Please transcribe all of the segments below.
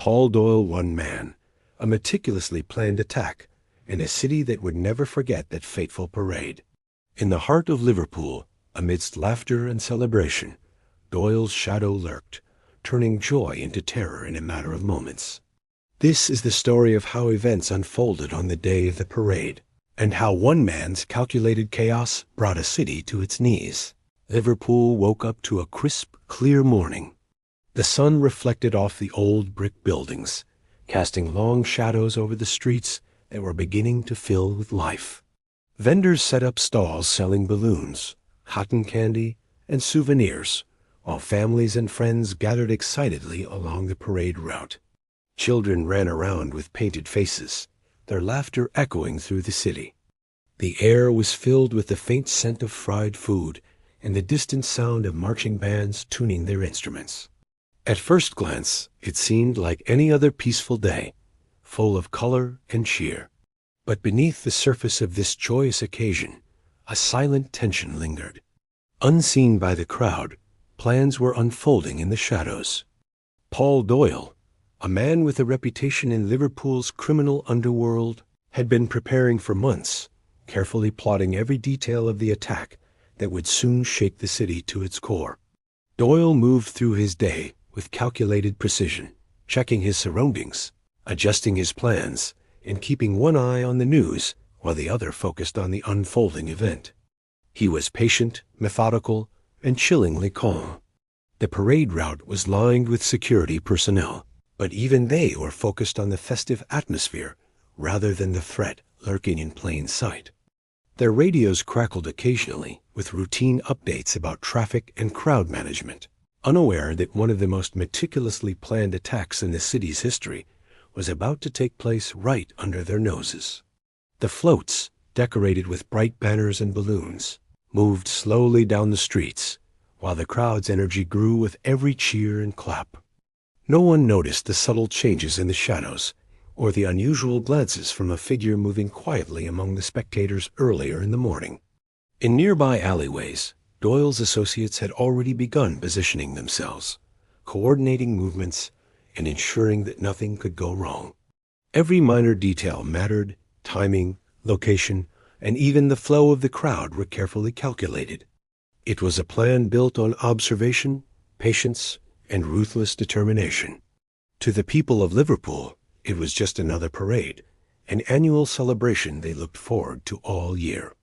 Paul Doyle one man, a meticulously planned attack, and a city that would never forget that fateful parade. In the heart of Liverpool, amidst laughter and celebration, Doyle's shadow lurked, turning joy into terror in a matter of moments. This is the story of how events unfolded on the day of the parade, and how one man's calculated chaos brought a city to its knees. Liverpool woke up to a crisp, clear morning. The sun reflected off the old brick buildings, casting long shadows over the streets that were beginning to fill with life. Vendors set up stalls selling balloons, cotton candy, and souvenirs, while families and friends gathered excitedly along the parade route. Children ran around with painted faces, their laughter echoing through the city. The air was filled with the faint scent of fried food and the distant sound of marching bands tuning their instruments. At first glance, it seemed like any other peaceful day, full of color and cheer. But beneath the surface of this joyous occasion, a silent tension lingered. Unseen by the crowd, plans were unfolding in the shadows. Paul Doyle, a man with a reputation in Liverpool's criminal underworld, had been preparing for months, carefully plotting every detail of the attack that would soon shake the city to its core. Doyle moved through his day with calculated precision, checking his surroundings, adjusting his plans, and keeping one eye on the news while the other focused on the unfolding event. He was patient, methodical, and chillingly calm. The parade route was lined with security personnel, but even they were focused on the festive atmosphere rather than the threat lurking in plain sight. Their radios crackled occasionally with routine updates about traffic and crowd management, unaware that one of the most meticulously planned attacks in the city's history was about to take place right under their noses. The floats, decorated with bright banners and balloons, moved slowly down the streets, while the crowd's energy grew with every cheer and clap. No one noticed the subtle changes in the shadows, or the unusual glances from a figure moving quietly among the spectators earlier in the morning. In nearby alleyways, Doyle's associates had already begun positioning themselves, coordinating movements, and ensuring that nothing could go wrong. Every minor detail mattered: timing, location, and even the flow of the crowd were carefully calculated. It was a plan built on observation, patience, and ruthless determination. To the people of Liverpool, it was just another parade, an annual celebration they looked forward to all year.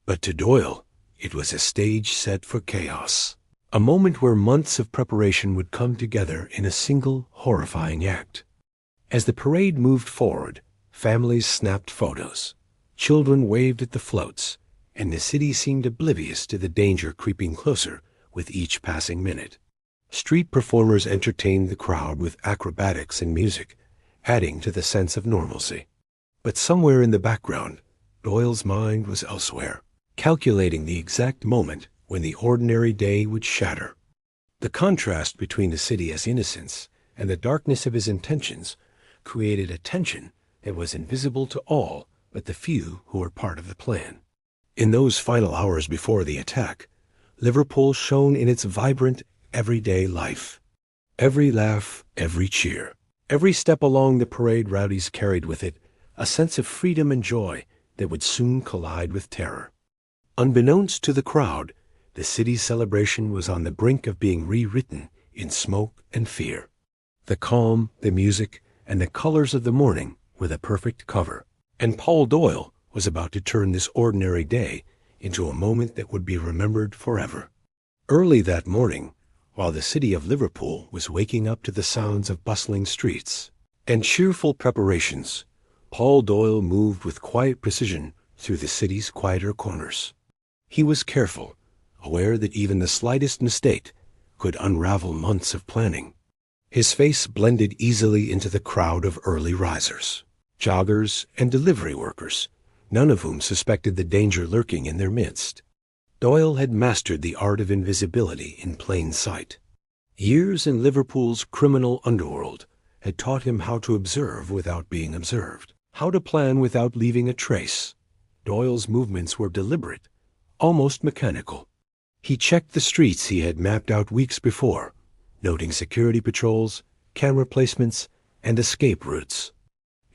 But to Doyle, it was a stage set for chaos, a moment where months of preparation would come together in a single horrifying act. As the parade moved forward, families snapped photos, children waved at the floats, and the city seemed oblivious to the danger creeping closer with each passing minute. Street performers entertained the crowd with acrobatics and music, adding to the sense of normalcy. But somewhere in the background, Doyle's mind was elsewhere, calculating the exact moment when the ordinary day would shatter. The contrast between the city's innocence and the darkness of his intentions created a tension that was invisible to all but the few who were part of the plan. In those final hours before the attack, Liverpool shone in its vibrant, everyday life. Every laugh, every cheer, every step along the parade rowdies carried with it a sense of freedom and joy that would soon collide with terror. Unbeknownst to the crowd, the city's celebration was on the brink of being rewritten in smoke and fear. The calm, the music, and the colors of the morning were the perfect cover, and Paul Doyle was about to turn this ordinary day into a moment that would be remembered forever. Early that morning, while the city of Liverpool was waking up to the sounds of bustling streets and cheerful preparations, Paul Doyle moved with quiet precision through the city's quieter corners. He was careful, aware that even the slightest mistake could unravel months of planning. His face blended easily into the crowd of early risers, joggers, and delivery workers, none of whom suspected the danger lurking in their midst. Doyle had mastered the art of invisibility in plain sight. Years in Liverpool's criminal underworld had taught him how to observe without being observed, how to plan without leaving a trace. Doyle's movements were deliberate, almost mechanical. He checked the streets he had mapped out weeks before, noting security patrols, camera placements, and escape routes.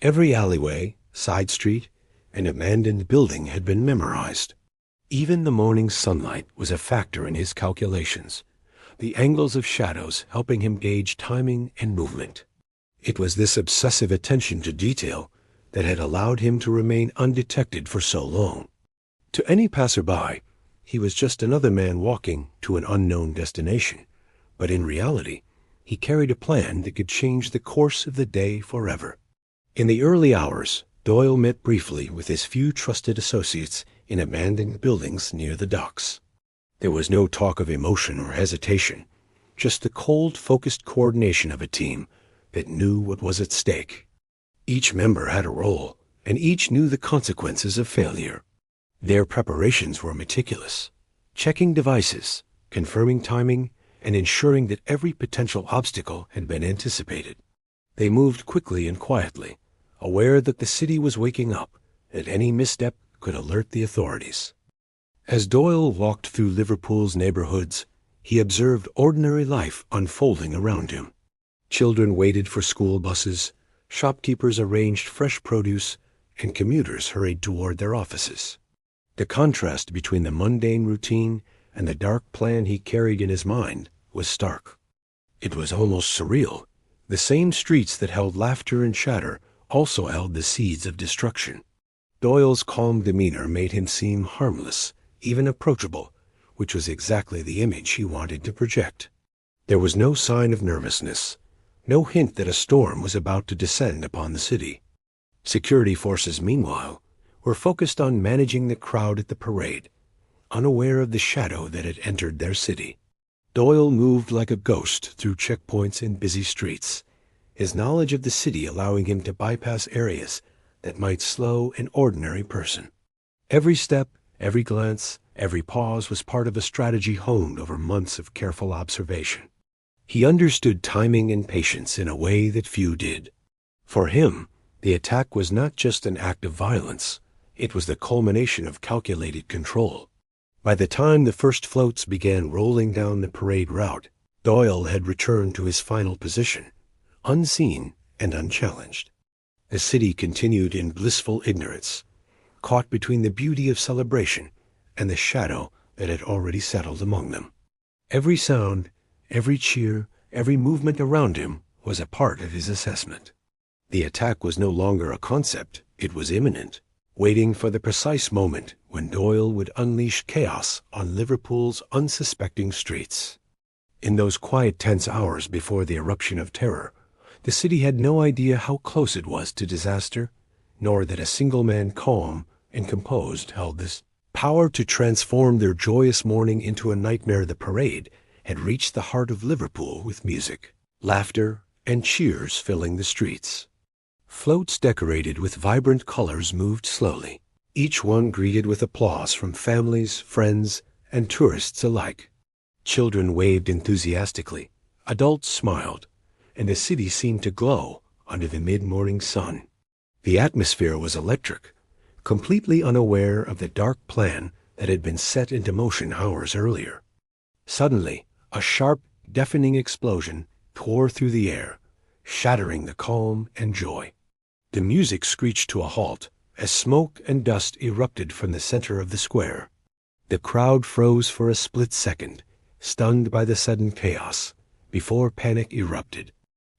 Every alleyway, side street, and abandoned building had been memorized. Even the morning sunlight was a factor in his calculations, the angles of shadows helping him gauge timing and movement. It was this obsessive attention to detail that had allowed him to remain undetected for so long. To any passerby, he was just another man walking to an unknown destination, but in reality, he carried a plan that could change the course of the day forever. In the early hours, Doyle met briefly with his few trusted associates in abandoned buildings near the docks. There was no talk of emotion or hesitation, just the cold, focused coordination of a team that knew what was at stake. Each member had a role, and each knew the consequences of failure. Their preparations were meticulous, checking devices, confirming timing, and ensuring that every potential obstacle had been anticipated. They moved quickly and quietly, aware that the city was waking up, that any misstep could alert the authorities. As Doyle walked through Liverpool's neighborhoods, he observed ordinary life unfolding around him. Children waited for school buses, shopkeepers arranged fresh produce, and commuters hurried toward their offices. The contrast between the mundane routine and the dark plan he carried in his mind was stark. It was almost surreal. The same streets that held laughter and chatter also held the seeds of destruction. Doyle's calm demeanor made him seem harmless, even approachable, which was exactly the image he wanted to project. There was no sign of nervousness, no hint that a storm was about to descend upon the city. Security forces, meanwhile, were focused on managing the crowd at the parade, unaware of the shadow that had entered their city. Doyle moved like a ghost through checkpoints and busy streets, his knowledge of the city allowing him to bypass areas that might slow an ordinary person. Every step, every glance, every pause was part of a strategy honed over months of careful observation. He understood timing and patience in a way that few did. For him, the attack was not just an act of violence, it was the culmination of calculated control. By the time the first floats began rolling down the parade route, Doyle had returned to his final position, unseen and unchallenged. The city continued in blissful ignorance, caught between the beauty of celebration and the shadow that had already settled among them. Every sound, every cheer, every movement around him was a part of his assessment. The attack was no longer a concept, it was imminent, waiting for the precise moment when Doyle would unleash chaos on Liverpool's unsuspecting streets. In those quiet, tense hours before the eruption of terror, the city had no idea how close it was to disaster, nor that a single man calm and composed held this power to transform their joyous morning into a nightmare. The parade had reached the heart of Liverpool with music, laughter, and cheers filling the streets. Floats decorated with vibrant colors moved slowly, each one greeted with applause from families, friends, and tourists alike. Children waved enthusiastically, adults smiled, and the city seemed to glow under the mid-morning sun. The atmosphere was electric, completely unaware of the dark plan that had been set into motion hours earlier. Suddenly, a sharp, deafening explosion tore through the air, shattering the calm and joy. The music screeched to a halt as smoke and dust erupted from the center of the square. The crowd froze for a split second, stunned by the sudden chaos, before panic erupted.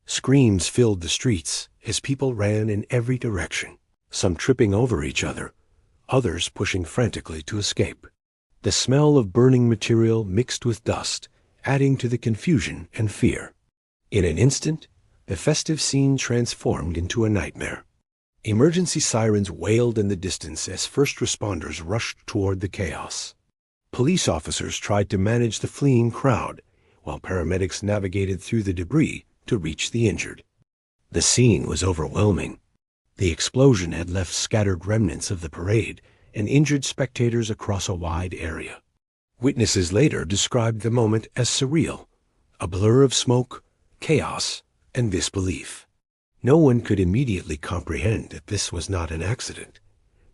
Screams filled the streets as people ran in every direction, some tripping over each other, others pushing frantically to escape. The smell of burning material mixed with dust, adding to the confusion and fear. In an instant, the festive scene transformed into a nightmare. Emergency sirens wailed in the distance as first responders rushed toward the chaos. Police officers tried to manage the fleeing crowd, while paramedics navigated through the debris to reach the injured. The scene was overwhelming. The explosion had left scattered remnants of the parade and injured spectators across a wide area. Witnesses later described the moment as surreal, a blur of smoke, chaos, and disbelief. No one could immediately comprehend that this was not an accident,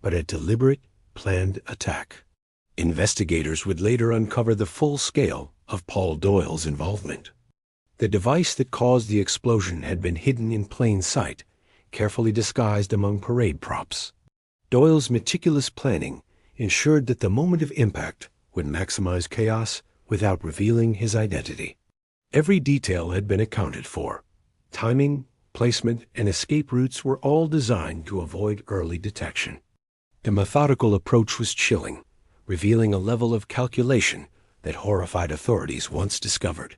but a deliberate, planned attack. Investigators would later uncover the full scale of Paul Doyle's involvement. The device that caused the explosion had been hidden in plain sight, carefully disguised among parade props. Doyle's meticulous planning ensured that the moment of impact would maximize chaos without revealing his identity. Every detail had been accounted for. Timing, placement, and escape routes were all designed to avoid early detection. The methodical approach was chilling, revealing a level of calculation that horrified authorities once discovered.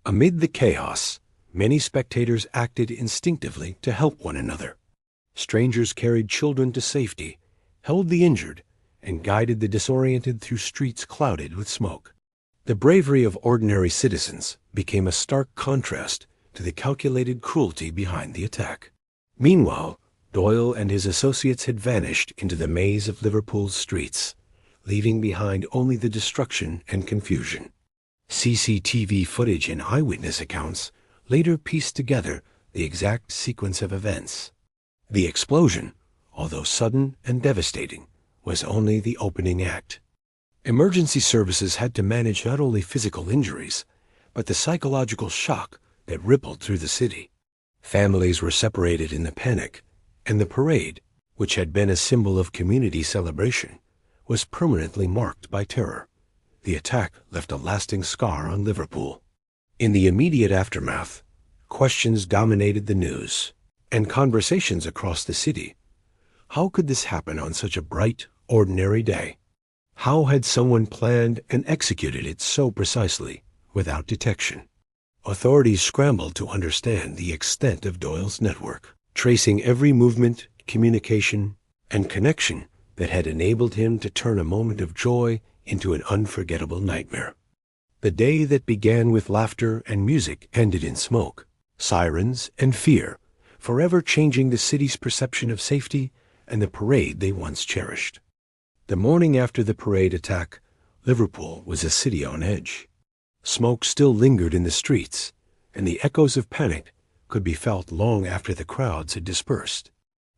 Amid the chaos, many spectators acted instinctively to help one another. Strangers carried children to safety, held the injured, and guided the disoriented through streets clouded with smoke. The bravery of ordinary citizens became a stark contrast to the calculated cruelty behind the attack. Meanwhile, Doyle and his associates had vanished into the maze of Liverpool's streets, leaving behind only the destruction and confusion. CCTV footage and eyewitness accounts later pieced together the exact sequence of events. The explosion, although sudden and devastating, was only the opening act. Emergency services had to manage not only physical injuries, but the psychological shock that rippled through the city. Families were separated in the panic, and the parade, which had been a symbol of community celebration, was permanently marked by terror. The attack left a lasting scar on Liverpool. In the immediate aftermath, questions dominated the news and conversations across the city. How could this happen on such a bright, ordinary day? How had someone planned and executed it so precisely, without detection? Authorities scrambled to understand the extent of Doyle's network, tracing every movement, communication, and connection that had enabled him to turn a moment of joy into an unforgettable nightmare. The day that began with laughter and music ended in smoke, sirens, and fear, forever changing the city's perception of safety and the parade they once cherished. The morning after the parade attack, Liverpool was a city on edge. Smoke still lingered in the streets, and the echoes of panic could be felt long after the crowds had dispersed.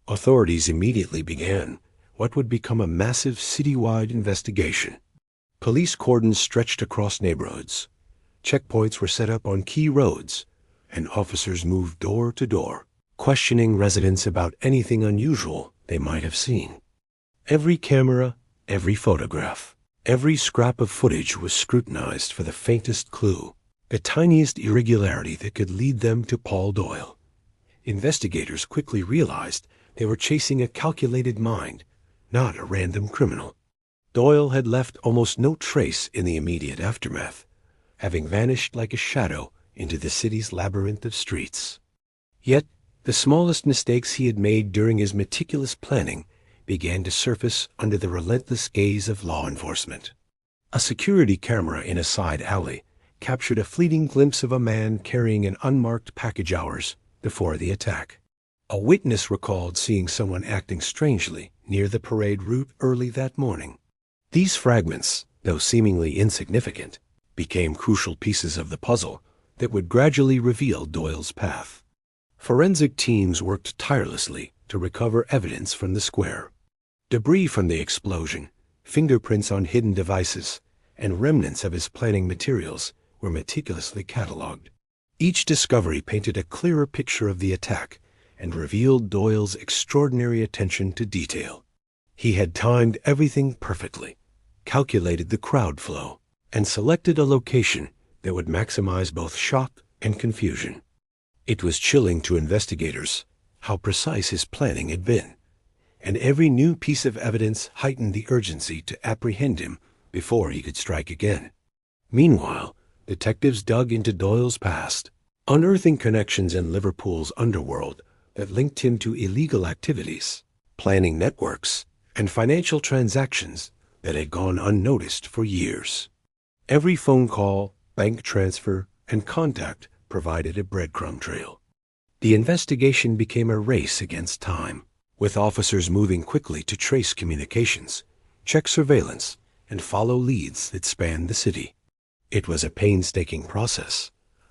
Authorities immediately began what would become a massive citywide investigation. Police cordons stretched across neighborhoods. Checkpoints were set up on key roads, and officers moved door to door, questioning residents about anything unusual they might have seen. Every camera, every photograph, every scrap of footage was scrutinized for the faintest clue, the tiniest irregularity that could lead them to Paul Doyle. Investigators quickly realized they were chasing a calculated mind, not a random criminal. Doyle had left almost no trace in the immediate aftermath, having vanished like a shadow into the city's labyrinth of streets. Yet, the smallest mistakes he had made during his meticulous planning began to surface under the relentless gaze of law enforcement. A security camera in a side alley captured a fleeting glimpse of a man carrying an unmarked package hours before the attack. A witness recalled seeing someone acting strangely near the parade route early that morning. These fragments, though seemingly insignificant, became crucial pieces of the puzzle that would gradually reveal Doyle's path. Forensic teams worked tirelessly to recover evidence from the square. Debris from the explosion, fingerprints on hidden devices, and remnants of his planning materials were meticulously catalogued. Each discovery painted a clearer picture of the attack and revealed Doyle's extraordinary attention to detail. He had timed everything perfectly, calculated the crowd flow, and selected a location that would maximize both shock and confusion. It was chilling to investigators how precise his planning had been, and every new piece of evidence heightened the urgency to apprehend him before he could strike again. Meanwhile, detectives dug into Doyle's past, unearthing connections in Liverpool's underworld that linked him to illegal activities, planning networks, and financial transactions that had gone unnoticed for years. Every phone call, bank transfer, and contact provided a breadcrumb trail. The investigation became a race against time, with officers moving quickly to trace communications, check surveillance, and follow leads that spanned the city. It was a painstaking process,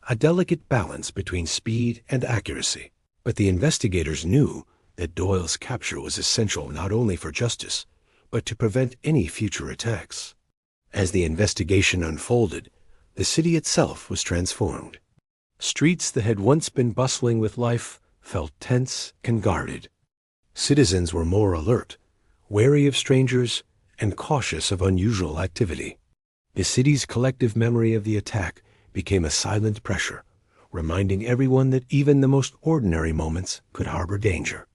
a delicate balance between speed and accuracy, but the investigators knew that Doyle's capture was essential not only for justice, but to prevent any future attacks. As the investigation unfolded, the city itself was transformed. Streets that had once been bustling with life felt tense and guarded. Citizens were more alert, wary of strangers, and cautious of unusual activity. The city's collective memory of the attack became a silent pressure, reminding everyone that even the most ordinary moments could harbor danger.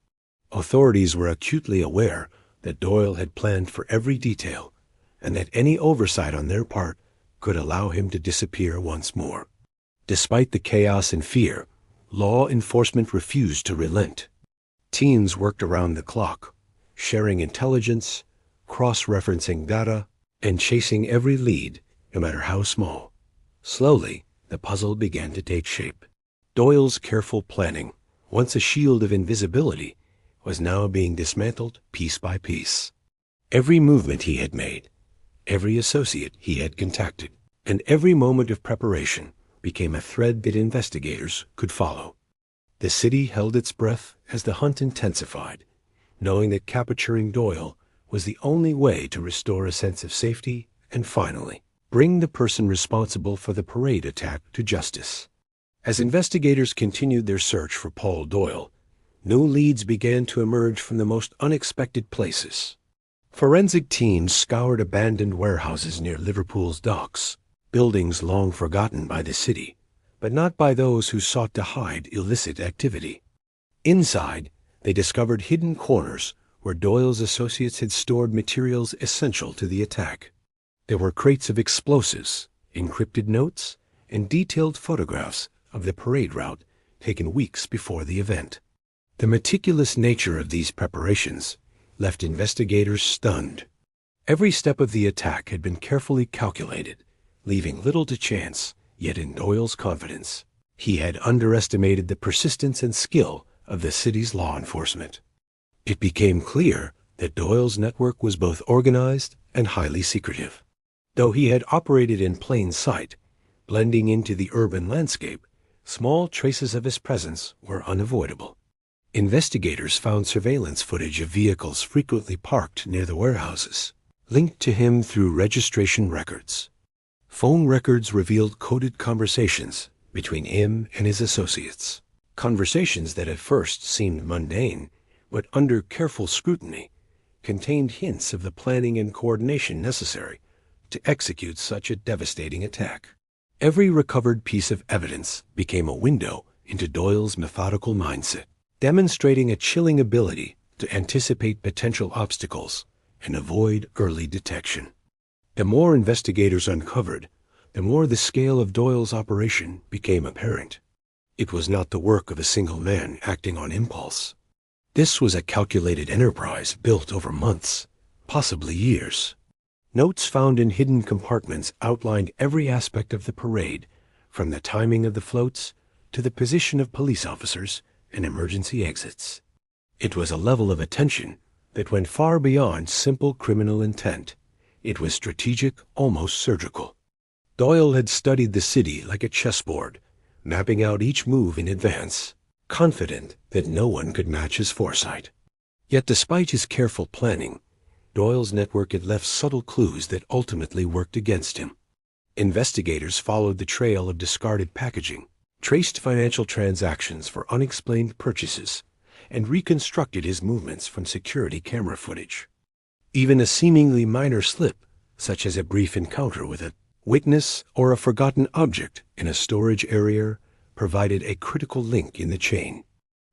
Authorities were acutely aware that Doyle had planned for every detail, and that any oversight on their part could allow him to disappear once more. Despite the chaos and fear, law enforcement refused to relent. Teams worked around the clock, sharing intelligence, cross-referencing data, and chasing every lead, no matter how small. Slowly, the puzzle began to take shape. Doyle's careful planning, once a shield of invisibility, was now being dismantled piece by piece. Every movement he had made, every associate he had contacted, and every moment of preparation became a thread that investigators could follow. The city held its breath as the hunt intensified, knowing that capturing Doyle was the only way to restore a sense of safety and finally bring the person responsible for the parade attack to justice. As investigators continued their search for Paul Doyle, new leads began to emerge from the most unexpected places. Forensic teams scoured abandoned warehouses near Liverpool's docks, buildings long forgotten by the city, but not by those who sought to hide illicit activity. Inside, they discovered hidden corners where Doyle's associates had stored materials essential to the attack. There were crates of explosives, encrypted notes, and detailed photographs of the parade route taken weeks before the event. The meticulous nature of these preparations left investigators stunned. Every step of the attack had been carefully calculated, leaving little to chance, yet in Doyle's confidence, he had underestimated the persistence and skill of the city's law enforcement. It became clear that Doyle's network was both organized and highly secretive. Though he had operated in plain sight, blending into the urban landscape, small traces of his presence were unavoidable. Investigators found surveillance footage of vehicles frequently parked near the warehouses, linked to him through registration records. Phone records revealed coded conversations between him and his associates, conversations that at first seemed mundane, but under careful scrutiny, contained hints of the planning and coordination necessary to execute such a devastating attack. Every recovered piece of evidence became a window into Doyle's methodical mindset, demonstrating a chilling ability to anticipate potential obstacles and avoid early detection. The more investigators uncovered, the more the scale of Doyle's operation became apparent. It was not the work of a single man acting on impulse. This was a calculated enterprise built over months, possibly years. Notes found in hidden compartments outlined every aspect of the parade, from the timing of the floats to the position of police officers and emergency exits. It was a level of attention that went far beyond simple criminal intent. It was strategic, almost surgical. Doyle had studied the city like a chessboard, mapping out each move in advance, confident that no one could match his foresight. Yet despite his careful planning, Doyle's network had left subtle clues that ultimately worked against him. Investigators followed the trail of discarded packaging, traced financial transactions for unexplained purchases, and reconstructed his movements from security camera footage. Even a seemingly minor slip, such as a brief encounter with a witness or a forgotten object in a storage area, provided a critical link in the chain.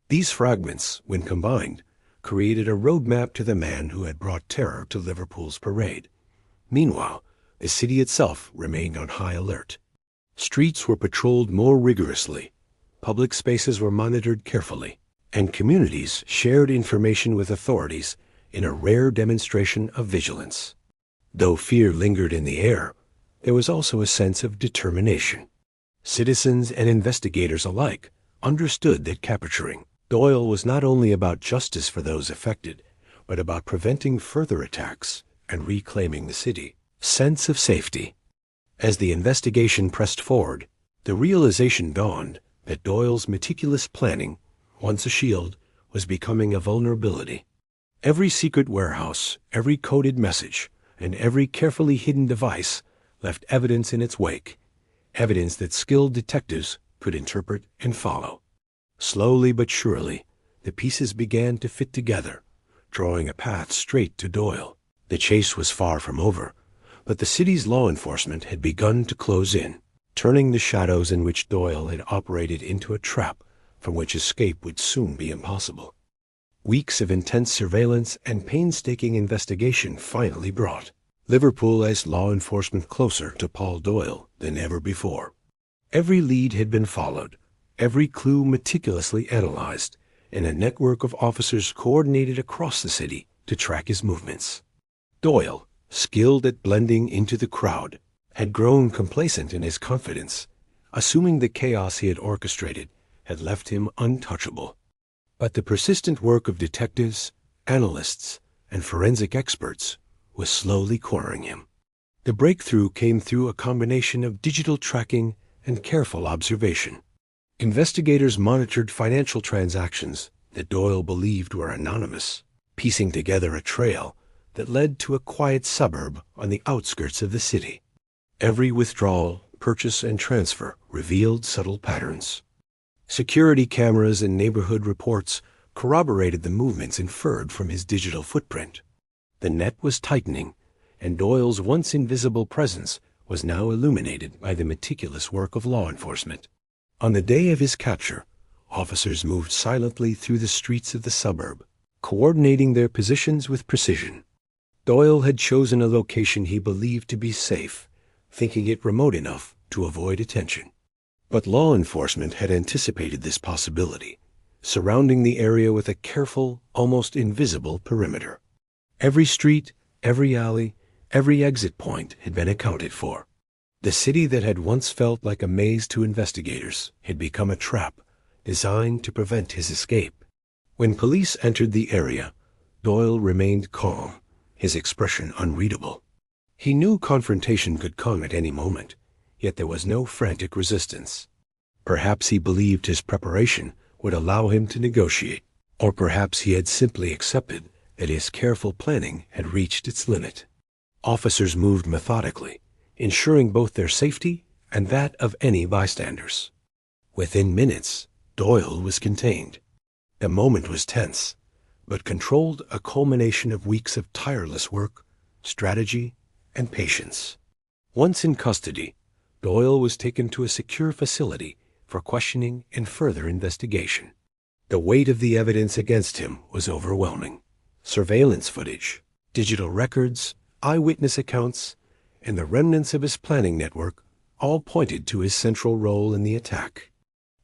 These fragments, when combined, created a roadmap to the man who had brought terror to Liverpool's parade. Meanwhile, the city itself remained on high alert. Streets were patrolled more rigorously, public spaces were monitored carefully, and communities shared information with authorities in a rare demonstration of vigilance. Though fear lingered in the air, there was also a sense of determination. Citizens and investigators alike understood that capturing Doyle was not only about justice for those affected, but about preventing further attacks and reclaiming the city's sense of safety. As the investigation pressed forward, the realization dawned that Doyle's meticulous planning, once a shield, was becoming a vulnerability. Every secret warehouse, every coded message, and every carefully hidden device left evidence in its wake, evidence that skilled detectives could interpret and follow. Slowly but surely, the pieces began to fit together, drawing a path straight to Doyle. The chase was far from over, but the city's law enforcement had begun to close in, turning the shadows in which Doyle had operated into a trap from which escape would soon be impossible. Weeks of intense surveillance and painstaking investigation finally brought Liverpool's law enforcement closer to Paul Doyle than ever before. Every lead had been followed, every clue meticulously analyzed, and a network of officers coordinated across the city to track his movements. Doyle, skilled at blending into the crowd, had grown complacent in his confidence, assuming the chaos he had orchestrated had left him untouchable. But the persistent work of detectives, analysts, and forensic experts was slowly cornering him. The breakthrough came through a combination of digital tracking and careful observation. Investigators monitored financial transactions that Doyle believed were anonymous, piecing together a trail that led to a quiet suburb on the outskirts of the city. Every withdrawal, purchase, and transfer revealed subtle patterns. Security cameras and neighborhood reports corroborated the movements inferred from his digital footprint. The net was tightening, and Doyle's once invisible presence was now illuminated by the meticulous work of law enforcement. On the day of his capture, officers moved silently through the streets of the suburb, coordinating their positions with precision. Doyle had chosen a location he believed to be safe, thinking it remote enough to avoid attention. But law enforcement had anticipated this possibility, surrounding the area with a careful, almost invisible perimeter. Every street, every alley, every exit point had been accounted for. The city that had once felt like a maze to investigators had become a trap designed to prevent his escape. When police entered the area, Doyle remained calm, his expression unreadable. He knew confrontation could come at any moment, yet there was no frantic resistance. Perhaps he believed his preparation would allow him to negotiate, or perhaps he had simply accepted that his careful planning had reached its limit. Officers moved methodically, ensuring both their safety and that of any bystanders. Within minutes, Doyle was contained. The moment was tense, but controlled, a culmination of weeks of tireless work, strategy, and patience. Once in custody, Doyle was taken to a secure facility for questioning and further investigation. The weight of the evidence against him was overwhelming. Surveillance footage, digital records, eyewitness accounts, and the remnants of his planning network all pointed to his central role in the attack.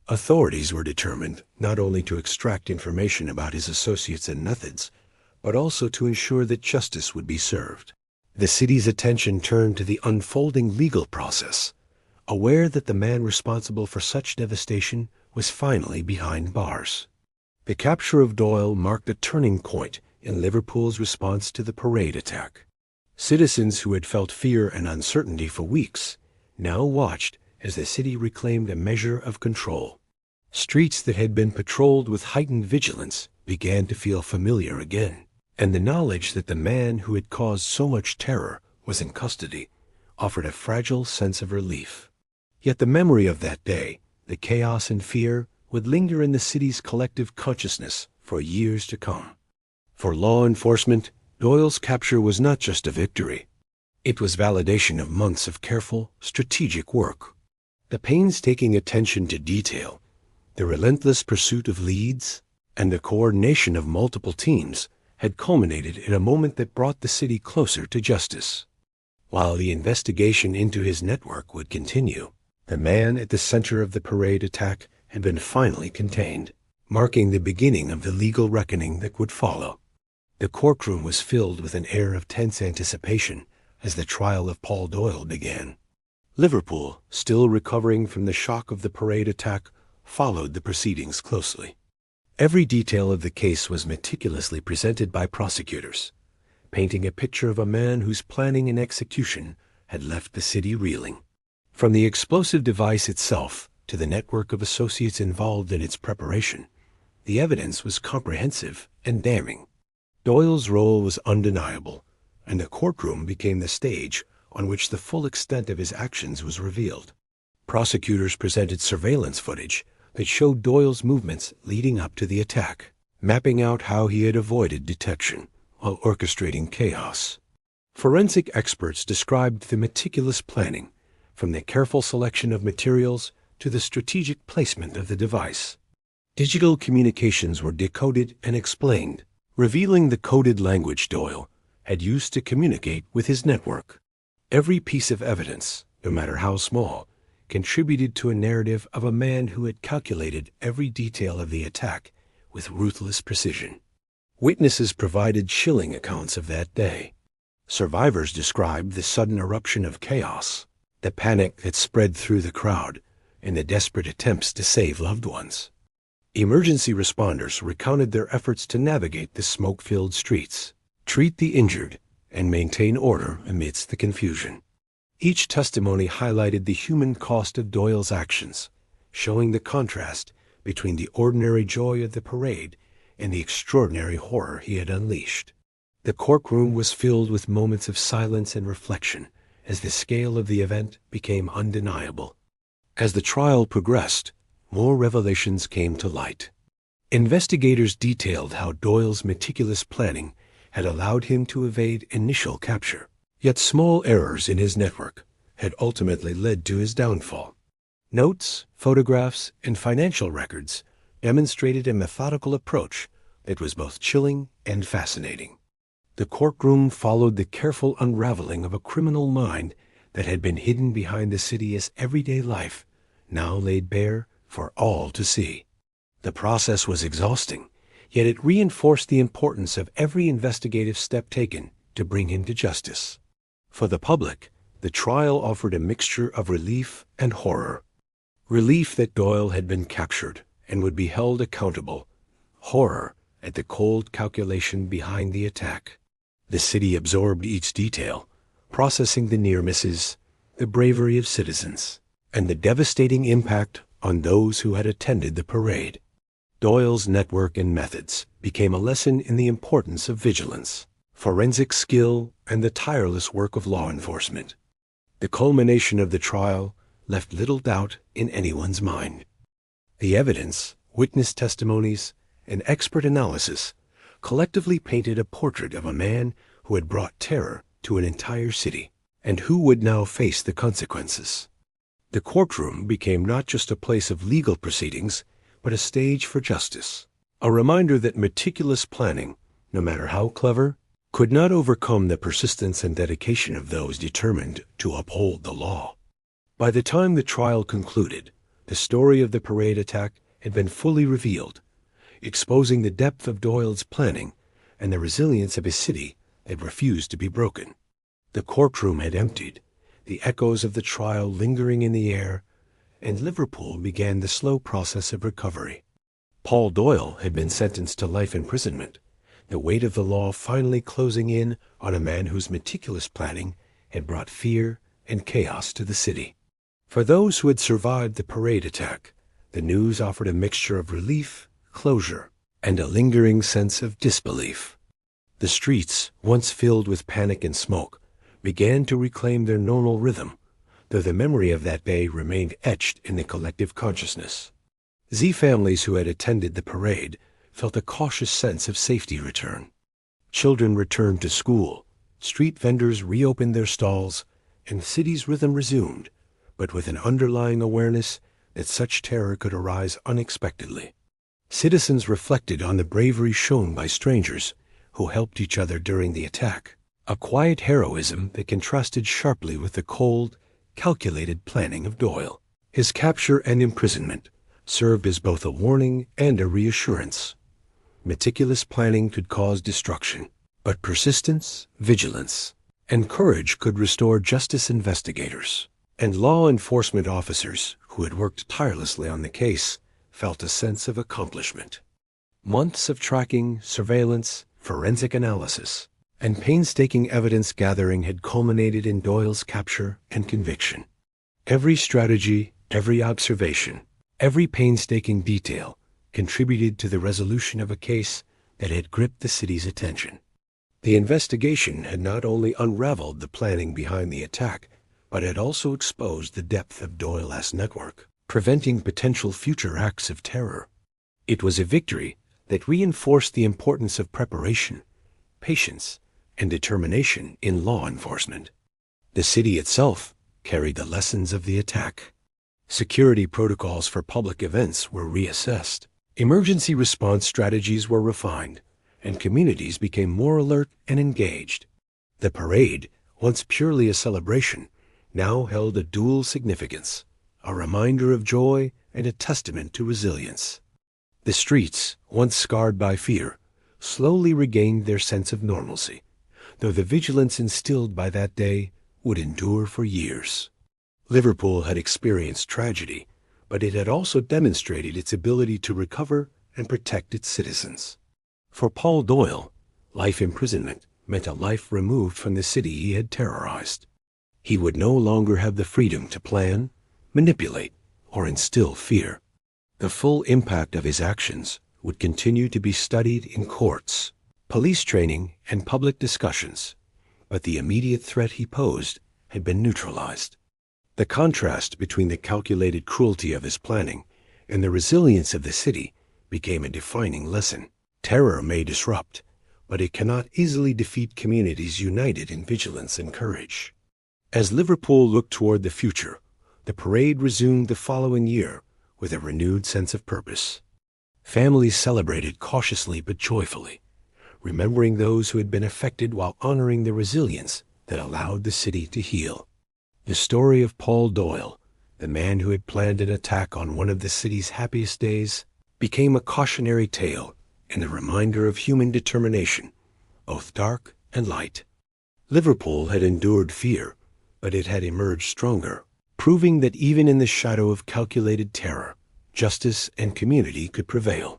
Authorities were determined not only to extract information about his associates and methods, but also to ensure that justice would be served. The city's attention turned to the unfolding legal process, aware that the man responsible for such devastation was finally behind bars. The capture of Doyle marked a turning point in Liverpool's response to the parade attack. Citizens who had felt fear and uncertainty for weeks now watched as the city reclaimed a measure of control. Streets that had been patrolled with heightened vigilance began to feel familiar again, and the knowledge that the man who had caused so much terror was in custody offered a fragile sense of relief. Yet the memory of that day, the chaos and fear, would linger in the city's collective consciousness for years to come. For law enforcement, Doyle's capture was not just a victory. It was validation of months of careful, strategic work. The painstaking attention to detail, the relentless pursuit of leads, and the coordination of multiple teams had culminated in a moment that brought the city closer to justice. While the investigation into his network would continue, the man at the center of the parade attack had been finally contained, marking the beginning of the legal reckoning that would follow. The courtroom was filled with an air of tense anticipation as the trial of Paul Doyle began. Liverpool, still recovering from the shock of the parade attack, followed the proceedings closely. Every detail of the case was meticulously presented by prosecutors, painting a picture of a man whose planning and execution had left the city reeling. From the explosive device itself to the network of associates involved in its preparation, the evidence was comprehensive and damning. Doyle's role was undeniable, and the courtroom became the stage on which the full extent of his actions was revealed. Prosecutors presented surveillance footage that showed Doyle's movements leading up to the attack, mapping out how he had avoided detection while orchestrating chaos. Forensic experts described the meticulous planning, from the careful selection of materials to the strategic placement of the device. Digital communications were decoded and explained, revealing the coded language Doyle had used to communicate with his network. Every piece of evidence, no matter how small, contributed to a narrative of a man who had calculated every detail of the attack with ruthless precision. Witnesses provided chilling accounts of that day. Survivors described the sudden eruption of chaos, the panic that spread through the crowd, and the desperate attempts to save loved ones. Emergency responders recounted their efforts to navigate the smoke-filled streets, treat the injured, and maintain order amidst the confusion. Each testimony highlighted the human cost of Doyle's actions, showing the contrast between the ordinary joy of the parade and the extraordinary horror he had unleashed. The courtroom was filled with moments of silence and reflection as the scale of the event became undeniable. As the trial progressed, more revelations came to light. Investigators detailed how Doyle's meticulous planning had allowed him to evade initial capture, yet small errors in his network had ultimately led to his downfall. Notes, photographs, and financial records demonstrated a methodical approach that was both chilling and fascinating. The courtroom followed the careful unraveling of a criminal mind that had been hidden behind the city's everyday life, now laid bare for all to see. The process was exhausting, yet it reinforced the importance of every investigative step taken to bring him to justice. For the public, the trial offered a mixture of relief and horror. Relief that Doyle had been captured and would be held accountable. Horror at the cold calculation behind the attack. The city absorbed each detail, processing the near misses, the bravery of citizens, and the devastating impact on those who had attended the parade. Doyle's network and methods became a lesson in the importance of vigilance, forensic skill, and the tireless work of law enforcement. The culmination of the trial left little doubt in anyone's mind. The evidence, witness testimonies, and expert analysis collectively painted a portrait of a man who had brought terror to an entire city, and who would now face the consequences. The courtroom became not just a place of legal proceedings, but a stage for justice, a reminder that meticulous planning, no matter how clever, could not overcome the persistence and dedication of those determined to uphold the law. By the time the trial concluded, the story of the parade attack had been fully revealed, exposing the depth of Doyle's planning and the resilience of a city that refused to be broken. The courtroom had emptied, the echoes of the trial lingering in the air, and Liverpool began the slow process of recovery. Paul Doyle had been sentenced to life imprisonment, the weight of the law finally closing in on a man whose meticulous planning had brought fear and chaos to the city. For those who had survived the parade attack, the news offered a mixture of relief, closure, and a lingering sense of disbelief. The streets, once filled with panic and smoke, began to reclaim their normal rhythm, though the memory of that day remained etched in the collective consciousness. Families who had attended the parade felt a cautious sense of safety return. Children returned to school, street vendors reopened their stalls, and the city's rhythm resumed, but with an underlying awareness that such terror could arise unexpectedly. Citizens reflected on the bravery shown by strangers who helped each other during the attack, a quiet heroism that contrasted sharply with the cold, calculated planning of Doyle. His capture and imprisonment served as both a warning and a reassurance. Meticulous planning could cause destruction, but persistence, vigilance, and courage could restore justice. Investigators and law enforcement officers who had worked tirelessly on the case felt a sense of accomplishment. Months of tracking, surveillance, forensic analysis, and painstaking evidence gathering had culminated in Doyle's capture and conviction. Every strategy, every observation, every painstaking detail contributed to the resolution of a case that had gripped the city's attention. The investigation had not only unraveled the planning behind the attack, but it also exposed the depth of Doyle's network, preventing potential future acts of terror. It was a victory that reinforced the importance of preparation, patience, and determination in law enforcement. The city itself carried the lessons of the attack. Security protocols for public events were reassessed. Emergency response strategies were refined, and communities became more alert and engaged. The parade, once purely a celebration, now held a dual significance, a reminder of joy and a testament to resilience. The streets, once scarred by fear, slowly regained their sense of normalcy, though the vigilance instilled by that day would endure for years. Liverpool had experienced tragedy, but it had also demonstrated its ability to recover and protect its citizens. For Paul Doyle, life imprisonment meant a life removed from the city he had terrorized. He would no longer have the freedom to plan, manipulate, or instill fear. The full impact of his actions would continue to be studied in courts, police training, and public discussions, but the immediate threat he posed had been neutralized. The contrast between the calculated cruelty of his planning and the resilience of the city became a defining lesson. Terror may disrupt, but it cannot easily defeat communities united in vigilance and courage. As Liverpool looked toward the future, the parade resumed the following year with a renewed sense of purpose. Families celebrated cautiously but joyfully, remembering those who had been affected while honoring the resilience that allowed the city to heal. The story of Paul Doyle, the man who had planned an attack on one of the city's happiest days, became a cautionary tale and a reminder of human determination, both dark and light. Liverpool had endured fear, but it had emerged stronger, proving that even in the shadow of calculated terror, justice and community could prevail.